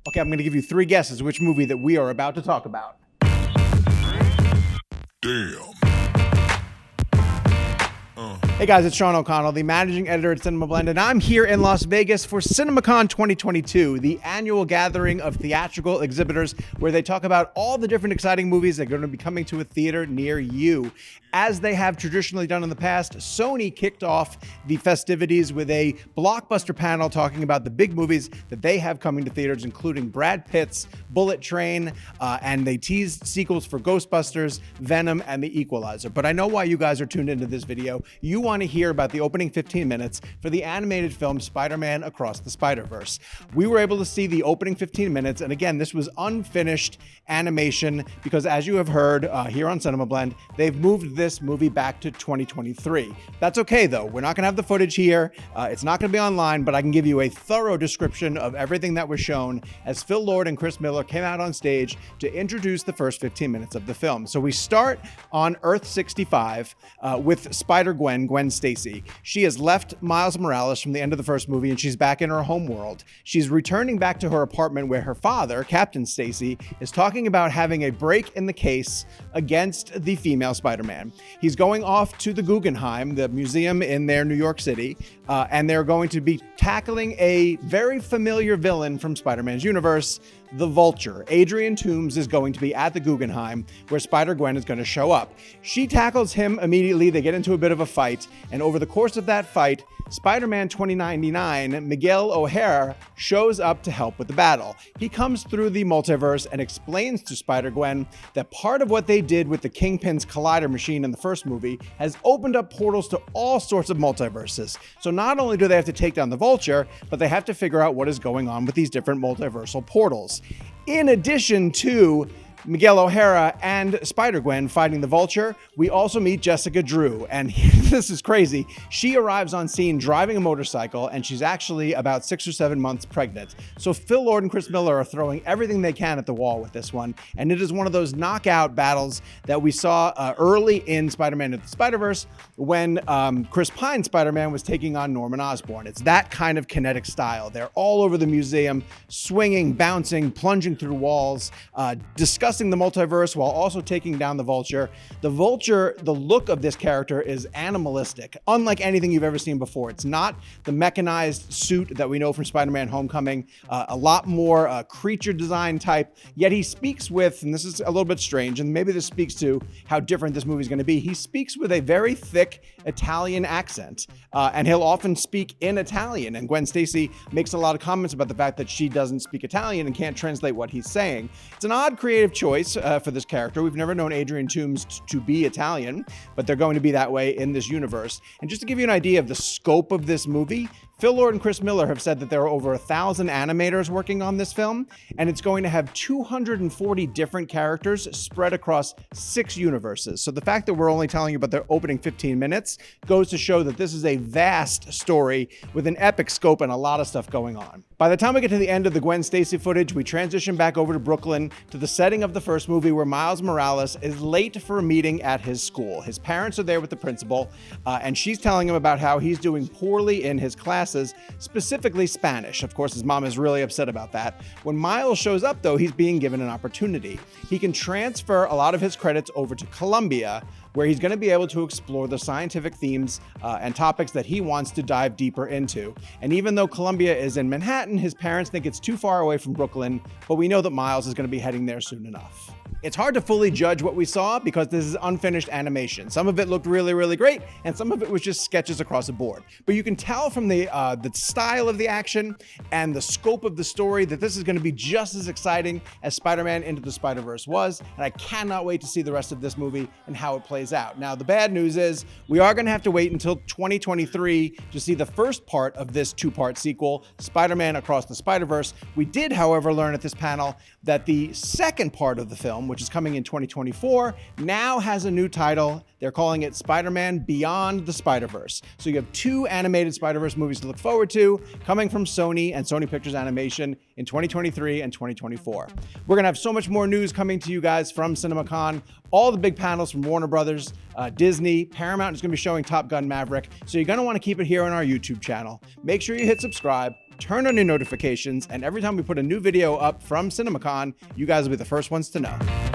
Okay, I'm going to give you 3 guesses which movie that we are about to talk about. Damn. Hey guys, it's Sean O'Connell, the managing editor at CinemaBlend, and I'm here in Las Vegas for CinemaCon 2022, the annual gathering of theatrical exhibitors where they talk about all the different exciting movies that are going to be coming to a theater near you. As they have traditionally done in the past, Sony kicked off the festivities with a blockbuster panel talking about the big movies that they have coming to theaters, including Brad Pitt's Bullet Train, and they teased sequels for Ghostbusters, Venom, and The Equalizer. But I know why you guys are tuned into this video. You want to hear about the opening 15 minutes for the animated film Spider-Man Across the Spider-Verse. We were able to see the opening 15 minutes, and again, this was unfinished animation because, as you have heard here on CinemaBlend, they've moved this movie back to 2023. That's okay though. We're not going to have the footage here. It's not going to be online, but I can give you a thorough description of everything that was shown as Phil Lord and Chris Miller came out on stage to introduce the first 15 minutes of the film. So we start on Earth 65 with Spider-Gwen Stacy. She has left Miles Morales from the end of the first movie and she's back in her home world. She's returning back to her apartment where her father, Captain Stacy, is talking about having a break in the case against the female Spider-Man. He's going off to the Guggenheim, the museum in their New York City, and they're going to be tackling a very familiar villain from Spider-Man's universe, the Vulture. Adrian Toomes is going to be at the Guggenheim where Spider-Gwen is going to show up. She tackles him immediately. They get into a bit of a fight, and over the course of that fight, Spider-Man 2099, Miguel O'Hara, shows up to help with the battle. He comes through the multiverse and explains to Spider-Gwen that part of what they did with the Kingpin's collider machine in the first movie has opened up portals to all sorts of multiverses. So not only do they have to take down the Vulture, but they have to figure out what is going on with these different multiversal portals. In addition to Miguel O'Hara and Spider-Gwen fighting the Vulture, we also meet Jessica Drew, and this is crazy. She arrives on scene driving a motorcycle, and she's actually about 6 or 7 months pregnant. So Phil Lord and Chris Miller are throwing everything they can at the wall with this one, and it is one of those knockout battles that we saw early in Spider-Man Into the Spider-Verse when Chris Pine's Spider-Man was taking on Norman Osborn. It's that kind of kinetic style. They're all over the museum, swinging, bouncing, plunging through walls, discussing the multiverse while also taking down the Vulture. The Vulture, the look of this character is animalistic, unlike anything you've ever seen before. It's not the mechanized suit that we know from Spider-Man Homecoming, a lot more creature design type, yet he speaks with, and this is a little bit strange, and maybe this speaks to how different this movie is going to be, he speaks with a very thick Italian accent, and he'll often speak in Italian, and Gwen Stacy makes a lot of comments about the fact that she doesn't speak Italian and can't translate what he's saying. It's an odd creative choice for this character. We've never known Adrian Toomes to be Italian, but they're going to be that way in this universe. And just to give you an idea of the scope of this movie, Phil Lord and Chris Miller have said that there are over 1,000 animators working on this film, and it's going to have 240 different characters spread across 6 universes. So the fact that we're only telling you about their opening 15 minutes goes to show that this is a vast story with an epic scope and a lot of stuff going on. By the time we get to the end of the Gwen Stacy footage, we transition back over to Brooklyn to the setting of the first movie where Miles Morales is late for a meeting at his school. His parents are there with the principal, and she's telling him about how he's doing poorly in his classes, specifically Spanish. Of course, his mom is really upset about that. When Miles shows up, though, he's being given an opportunity. He can transfer a lot of his credits over to Colombia, where he's going to be able to explore the scientific themes and topics that he wants to dive deeper into. And even though Columbia is in Manhattan, his parents think it's too far away from Brooklyn, but we know that Miles is going to be heading there soon enough. It's hard to fully judge what we saw because this is unfinished animation. Some of it looked really, really great, and some of it was just sketches across the board. But you can tell from the style of the action and the scope of the story that this is going to be just as exciting as Spider-Man Into the Spider-Verse was, and I cannot wait to see the rest of this movie and how it plays out. Now, the bad news is we are going to have to wait until 2023 to see the first part of this 2-part sequel, Spider-Man Across the Spider-Verse. We did, however, learn at this panel that the second part of the film, which is coming in 2024, now has a new title. They're calling it Spider-Man Beyond the Spider-Verse. So you have 2 animated Spider-Verse movies to look forward to coming from Sony and Sony Pictures Animation in 2023 and 2024. We're going to have so much more news coming to you guys from CinemaCon. All the big panels from Warner Brothers, Disney, Paramount is going to be showing Top Gun Maverick. So you're going to want to keep it here on our YouTube channel. Make sure you hit subscribe. turn on your notifications, and every time we put a new video up from CinemaCon, you guys will be the first ones to know.